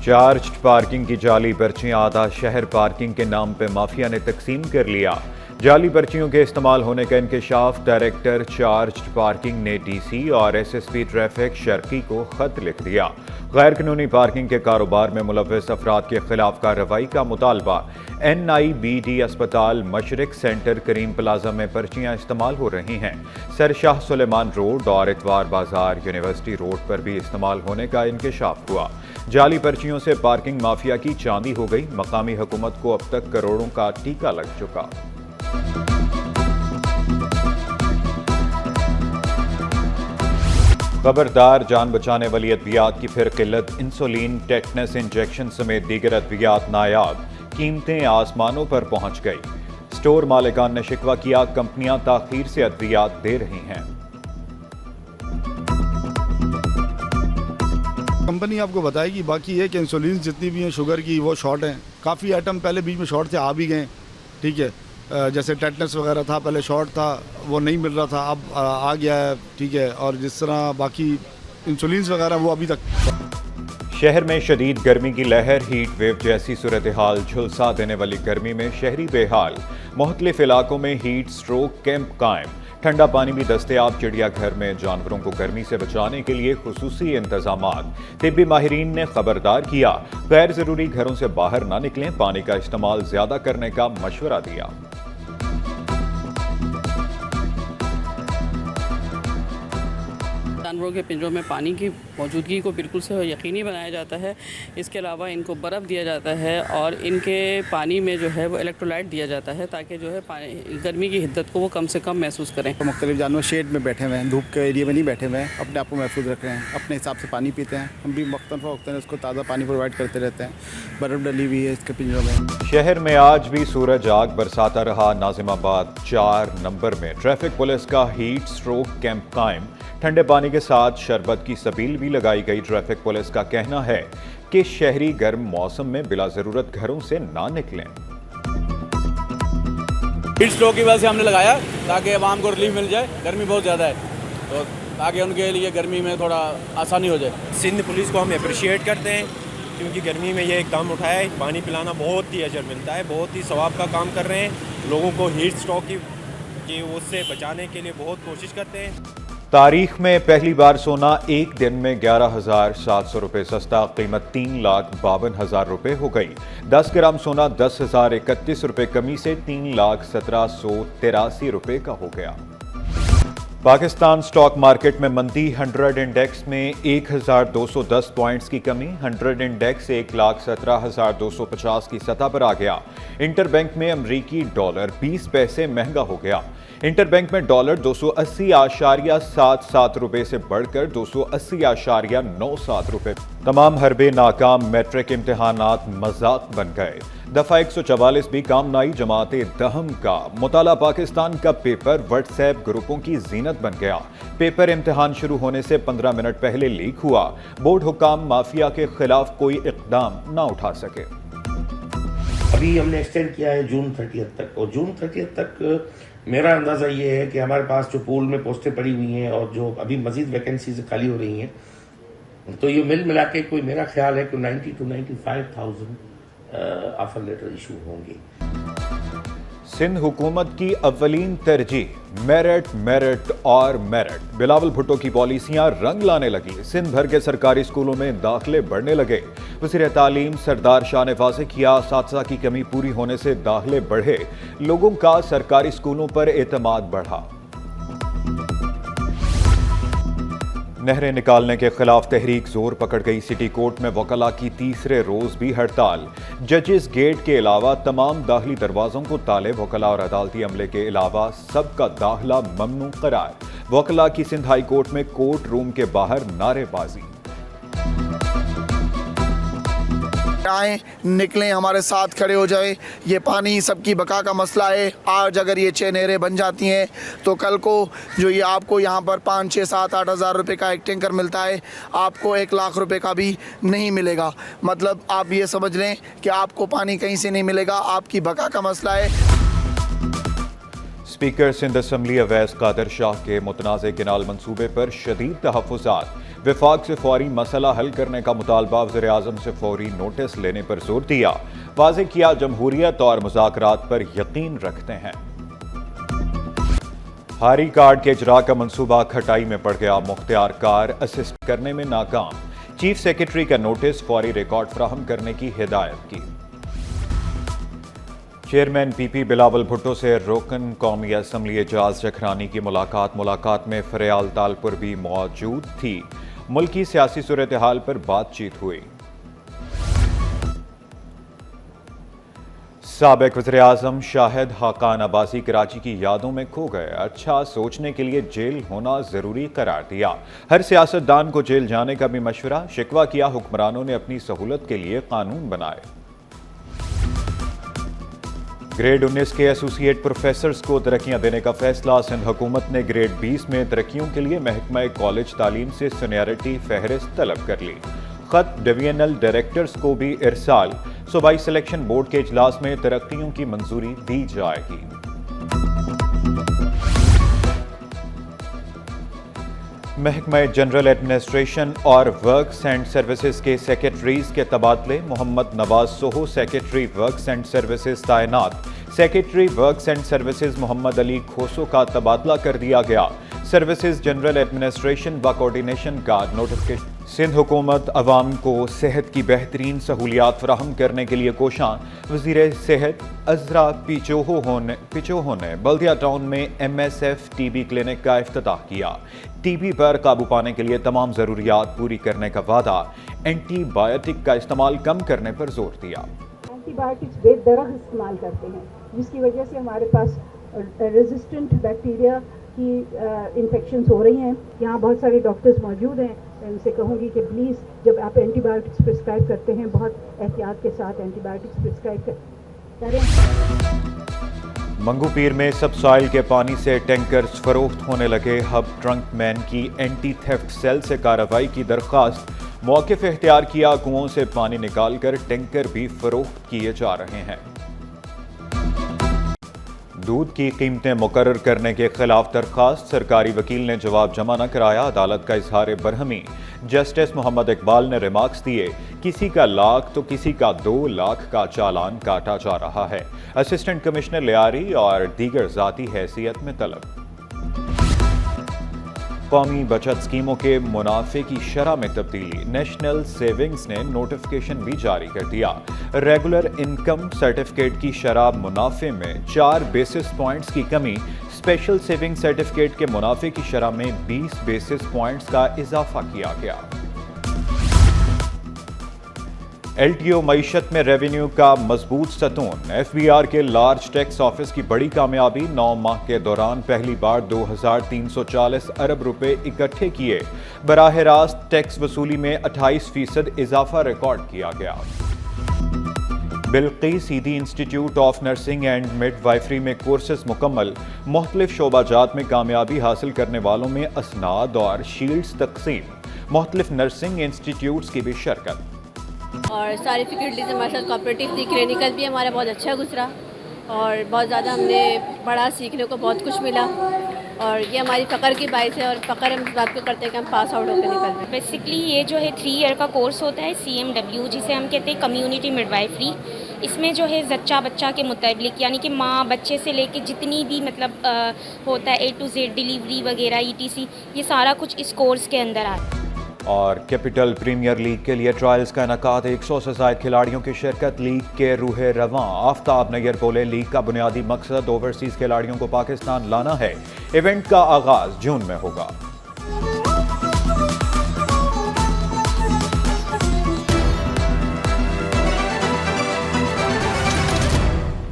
Charged parking की जाली पर्चियां आधा शहर पार्किंग के नाम पे माफिया ने तकसीम कर लिया। जाली पर्चियों के इस्तेमाल होने का इंकशाफ डायरेक्टर चार्ज्ड पार्किंग ने डीसी और एसएसपी ट्रैफिक शर्की को खत लिख दिया। गैर कानूनी पार्किंग के कारोबार में मुलव्वस अफराद के खिलाफ कार्रवाई का मुतालबा। NIBD अस्पताल मशरिक सेंटर करीम प्लाजा में पर्चियां इस्तेमाल हो रही हैं। सर शाह सुलेमान रोड और इतवार बाजार यूनिवर्सिटी रोड पर भी इस्तेमाल होने का इंकशाफ हुआ। जाली पर्चियों से पार्किंग माफिया की चांदी हो गई। मकामी हुकूमत को अब तक करोड़ों का टीका लग चुका। खबरदार, जान बचाने वाली अद्वियात की फिर किल्लत। इंसुलिन, टेटनस इंजेक्शन समेत दीगर अद्वियात नायाब। कीमतें आसमानों पर पहुंच गई। स्टोर मालिकान ने शिकवा किया, कंपनियां ताखीर से अद्वियात दे रही हैं। कंपनी आपको बताएगी। बाकी ये कि इंसुलिन जितनी भी हैं शुगर की वो शॉर्ट हैं। काफ़ी आइटम पहले बीच में शॉर्ट थे, आ भी गए। ठीक है, जैसे टेटनस वगैरह था, पहले शॉर्ट था, वो नहीं मिल रहा था, अब आ गया है। ठीक है, और जिस तरह बाकी इंसुलिन वगैरह वो अभी तक। शहर में शदीद गर्मी की लहर, हीट वेव जैसी सूरत हाल। झुलसा देने वाली गर्मी में शहरी बेहाल। मुख्तलिफ इलाकों में हीट स्ट्रोक कैंप कायम। ठंडा पानी भी दस्तयाब। चिड़ियाघर में जानवरों को गर्मी से बचाने के लिए खुसूसी इंतजामात। तिब्बी माहिरीन ने खबरदार किया, गैर जरूरी घरों से बाहर ना निकलें। पानी का इस्तेमाल ज्यादा करने का मशवरा दिया। जानवरों के पिंजरों में पानी की मौजूदगी को बिल्कुल से यकीनी बनाया जाता है। इसके अलावा इनको बर्फ़ दिया जाता है और इनके पानी में जो है वो इलेक्ट्रोलाइट दिया जाता है, ताकि जो है गर्मी की हिद्दत को वो कम से कम महसूस करें। तो मुख्तलिफ जानवर शेड में बैठे हुए हैं, धूप के एरिया में नहीं बैठे हुए हैं, अपने आप को महफूज रख रहे हैं, अपने हिसाब से पानी पीते हैं। हम भी वक्तन उसको ताज़ा पानी प्रोवाइड करते रहते हैं। बर्फ़ डली हुई है इसके पिंजरों में। शहर में आज भी सूरज आग बरसाता रहा। नाजिमाबाद 4 नंबर में ट्रैफिक पुलिस का हीट स्ट्रोक कैंप कायम। ठंडे पानी के साथ शरबत की सबील भी लगाई गई। ट्रैफिक पुलिस का कहना है कि शहरी गर्म मौसम में बिला जरूरत घरों से ना निकलें। हीट स्ट्रोक की वजह से हमने लगाया ताकि आवाम को रिलीफ मिल जाए। गर्मी बहुत ज़्यादा है, तो ताकि उनके लिए गर्मी में थोड़ा आसानी हो जाए। सिंध पुलिस को हम अप्रिशिएट करते हैं क्योंकि गर्मी में ये इक़दाम उठाया है। पानी पिलाना बहुत ही अजर मिलता है, बहुत ही सवाब का काम कर रहे हैं। लोगों को हीट स्ट्रोक की उससे बचाने के लिए बहुत कोशिश करते हैं। तारीख में पहली बार सोना एक दिन में 11,700 रुपये सस्ता। कीमत 3,52,000 रुपये हो गई। 10 ग्राम सोना 10,031 रुपये कमी से 3,17,83 रुपये का हो गया। पाकिस्तान स्टॉक मार्केट में मंदी। 100 इंडेक्स में 1,210 पॉइंट्स की कमी। 100 इंडेक्स 1,17,250 की सतह पर आ गया। इंटरबैंक में अमरीकी डॉलर 20 पैसे महंगा हो गया। इंटरबैंक में डॉलर 280.77 रुपये से बढ़कर 280.97 रुपये। तमाम हरबे नाकाम। मैट्रिक इम्तिहानात मजाक बन गए। दफा 144 भी काम नाई। जमाते दहम का मुताला पाकिस्तान का पेपर व्हाट्सएप ग्रुपों की जीनत बन गया। पेपर इम्तिहान शुरू होने से 15 मिनट पहले लीक हुआ। बोर्ड हुकाम माफिया के खिलाफ कोई इक़दाम ना उठा सके। अभी हमने एक्सटेंड किया है जून 30 तक, और जून 30 तक मेरा अंदाज़ा ये है कि हमारे पास जो पूल में पोस्टें पड़ी हुई हैं और जो अभी मज़ीद वैकेंसीज खाली हो रही हैं, तो ये मिला के कोई मेरा ख्याल है कि 90 to 95,000 ऑफर लेटर इशू होंगे। सिंध हुकूमत की अव्वलीन तरजीह मेरिट, मेरिट और मेरिट। बिलावल भुट्टो की पॉलिसियां रंग लाने लगी। सिंध भर के सरकारी स्कूलों में दाखिले बढ़ने लगे। वज़ीर तालीम सरदार शाह ने वाज़ेह किया, असातिज़ा की कमी पूरी होने से दाखिले बढ़े। लोगों का सरकारी स्कूलों पर एतमाद बढ़ा। नहरें निकालने के खिलाफ तहरीक जोर पकड़ गई। सिटी कोर्ट में वकला की तीसरे रोज भी हड़ताल। जजेस गेट के अलावा तमाम दाखिली दरवाजों को ताले। वकला और अदालती अमले के अलावा सबका दाखिला ममनू करार। वकला की सिंध हाई कोर्ट में कोर्ट रूम के बाहर नारेबाजी। आए, निकलें, हमारे साथ खड़े हो जाए। ये पानी सबकी बका का मसला है। आज अगर ये 6 नहरें बन जाती हैं तो कल को जो ये आपको यहाँ पर 5, 6, 7, 8 हज़ार रुपये का एक टैंकर मिलता है, आपको 1 लाख रुपए का भी नहीं मिलेगा। मतलब आप ये समझ लें कि आपको पानी कहीं से नहीं मिलेगा। आपकी बका का मसला है। स्पीकर सिंध असम्बली अवैस कादर शाह के मुतनाज़ किनाल मंसूबे पर शदीद तहफ़्फ़ुज़ात, वफाक से फौरी मसला हल करने का मुतालबा वज़ीर-ए-आज़म से फौरी नोटिस लेने पर जोर दिया। वाज़ेह किया जमहूरियत और मुज़ाकरात पर यकीन रखते हैं। हारी कार्ड के इजरा का मंसूबा खटाई में पड़ गया, मुख्तियार कार असिस्ट करने में नाकाम। चीफ सेक्रेटरी का नोटिस फौरी रिकॉर्ड फराहम करने की हिदायत की। चेयरमैन पीपी बिलावल भुट्टो से रुकन कौमी असम्बली एजाज जखरानी की मुलाकात में फरियाल तालपुर भी मौजूद थी। मुल्की सियासी सूरत हाल पर बातचीत हुई। साबिक वज़ीर-ए-आज़म शाहिद हाकान अब्बासी कराची की यादों में खो गए। अच्छा सोचने के लिए जेल होना ज़रूरी करार दिया। हर सियासतदान को जेल जाने का भी मशवरा। शिकवा किया हुक्मरानों ने अपनी सहूलत के लिए कानून बनाए। ग्रेड 19 के एसोसिएट प्रोफेसर्स को तरक्कियां देने का फैसला। सिंध हुकूमत ने ग्रेड 20 में तरक्कियों के लिए महकमा कॉलेज तालीम से सीनियरिटी फहरिस्त तलब कर ली। खत डिवीजनल डायरेक्टर्स को भी इरसाल। सूबाई सिलेक्शन बोर्ड के इजलास में तरक्कियों की मंजूरी दी जाएगी। महकमा जनरल एडमिनिस्ट्रेशन और वर्क्स एंड सर्विसेज के सेक्रेटरीज के तबादले। Mohammad Nawaz Soho secretary works and services तैनात। Secretary works and services Mohammad Ali Khoso का तबादला कर दिया गया। सर्विसेज जनरल एडमिनिस्ट्रेशन व कोऑर्डिनेशन का नोटिफिकेशन। सिंध हुकूमत अवाम को सेहत की बेहतरीन सहूलियात फराहम करने के लिए कोशां। वज़ीर सेहत अज़रा पिचोहो ने बल्दिया टाउन में MSF TB क्लिनिक का इफ्तिताह किया। TB पर काबू पाने के लिए तमाम ज़रूरियात पूरी करने का वादा। एंटीबायोटिक का इस्तेमाल कम करने पर जोर दिया। एंटीबायोटिक्स बेदरग इस्तेमाल करते हैं, जिसकी वजह से हमारे पास रेजिस्टेंट बैक्टीरिया की इन्फेक्शंस हो रही हैं। यहाँ बहुत सारे डॉक्टर्स मौजूद हैं, उनसे कहूँगी कि प्लीज़ जब आप एंटीबायोटिक्स प्रिस्क्राइब करते हैं बहुत एहतियात के साथ एंटीबायोटिक्स प्रिस्क्राइब करें। मंगू पीर में सबसॉइल के पानी से टैंकर्स फरोख्त होने लगे। हब ट्रंक मैन की एंटी थेफ्ट सेल से कार्रवाई की दरख्वास्त। मौक़िफ़ इख्तियार किया, कुओं से पानी निकालकर टैंकर भी फरोख्त किए जा रहे हैं। दूध की कीमतें मुकर्रर करने के खिलाफ दरख्वास्त। सरकारी वकील ने जवाब जमा न कराया। अदालत का इजहार बरहमी। जस्टिस मोहम्मद इकबाल ने रिमार्क्स दिए, किसी का लाख तो किसी का 2 लाख का चालान काटा जा रहा है। असिस्टेंट कमिश्नर लियारी और दीगर ज़ाती हैसियत में तलब। कौमी बचत स्कीमों के मुनाफे की शरह में तब्दीली। नेशनल सेविंग्स ने नोटिफिकेशन भी जारी कर दिया। रेगुलर इनकम सर्टिफिकेट की शरह मुनाफे में 4 बेसिस पॉइंट्स की कमी। स्पेशल सेविंग सर्टिफिकेट के मुनाफे की शरह में 20 बेसिस पॉइंट्स का इजाफा किया गया। LTO मईशत में रेवेन्यू का मजबूत सतून। FBR के लार्ज टैक्स ऑफिस की बड़ी कामयाबी। 9 माह के दौरान पहली बार 2340 अरब रुपए इकट्ठे किए। बराह रास्त टैक्स वसूली में 28% इजाफा रिकॉर्ड किया गया। बिल्किस ईदी institute of nursing and midwifery में कोर्सेज मुकम्मल। मुख्तलिफ शोबाजात में कामयाबी हासिल करने वालों में असनाद और शील्ड्स तकसीम। मुख्तलिफ नर्सिंग इंस्टीट्यूट्स की भी शिरकत। और सारी फैकल्टीज हमारे साथ कोऑपरेटिव थी। क्लिनिकल भी हमारा बहुत अच्छा गुजरा और बहुत ज़्यादा हमने बड़ा सीखने को बहुत कुछ मिला और ये हमारी फ़ख्र की बात है और फ़ख्र हम इस बात को करते हैं कि हम पास आउट होकर निकल रहे हैं। बेसिकली ये जो है 3 ईयर का कोर्स होता है CMW, जिसे हम कहते हैं कम्युनिटी मिडवाइफरी। इसमें जो है जच्चा बच्चा के मुताबिक, यानी कि माँ बच्चे से लेके जितनी भी मतलब होता है A to Z डिलीवरी वगैरह ETC, ये सारा कुछ इस कोर्स के अंदर आता है। और कैपिटल प्रीमियर लीग के लिए ट्रायल्स का इनकाद। 100 से ज़ायद खिलाड़ियों की शिरकत। लीग के रूह रवां। आफ्ताब नैयर बोले, लीग का बुनियादी मकसद ओवरसीज़ खिलाड़ियों को पाकिस्तान लाना है। इवेंट का आगाज़ जून में होगा।